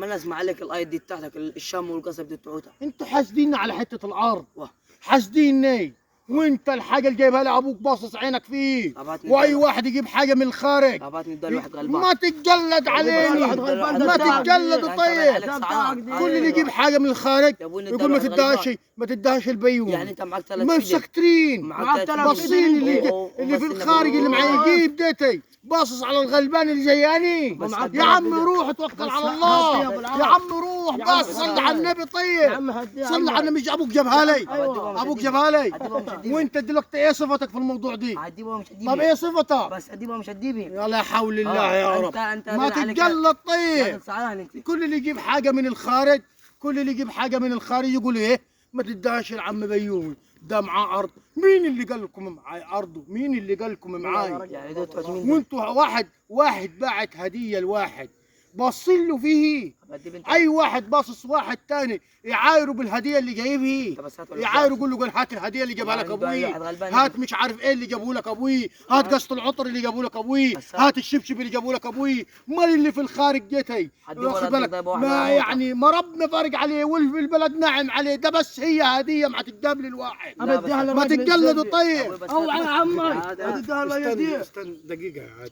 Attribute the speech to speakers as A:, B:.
A: ما نسمع عليك الايد دي بتاعتك الشام والقصب دي بتوعتها.
B: انتوا حاسديننا على حته الارض، حاسديني، وانت الحاجه اللي جايبها لابوك باصص عينك فيه، واي واحد يجيب حاجه من الخارج ما تتجلد عليني، ما تتجلد. طيب كل اللي يجيب حاجه من الخارج يقول ما تدهش البيوم.
A: يعني انت معك 3
B: مسكترين باصين اللي في الخارج اللي معي يجيب ديتي باصص على الغلبان اللي جياني. يا عم روح توكل على الله، يا عم روح بس صلي على النبي. طيب صلي على النبي. ابوك جابها لي، ابوك جابها لي. وانت دلوقتي ايه صفتك في الموضوع دي؟ طب ايه صفتك؟
A: بس اديبها مش اديبي.
B: يا لا حول الله يا رب. ما تتجلط. طيب كل اللي يجيب حاجه من الخارج، كل اللي يجيب حاجه من الخارج يقول ايه؟ ما تدهش العم بيومي، ده معاه ارض. مين اللي قال لكم معاي ارضه؟ مين اللي قال لكم معاي؟ وانتوا واحد باعت هديه لواحد باصين له فيه. اي واحد باصص واحد تاني يعايره بالهديه اللي جايبها، يعايره يقول له هات الهديه اللي جابها لك ابوي، هات مش عارف ايه اللي جابوه لك ابوي، هات قسط العطر اللي جابوه لك ابوي، هات الشبشب اللي جابوه لك ابوي. مال اللي في الخارج جيتي واخد بالك؟ ما يعني ما ربنا فارق عليه والبلد ناعم عليه، ده بس هي هديه ما تتجاب للواحد. ما تتجلدوا. طيب
C: او يا عمي
B: استنى دقيقه عاد.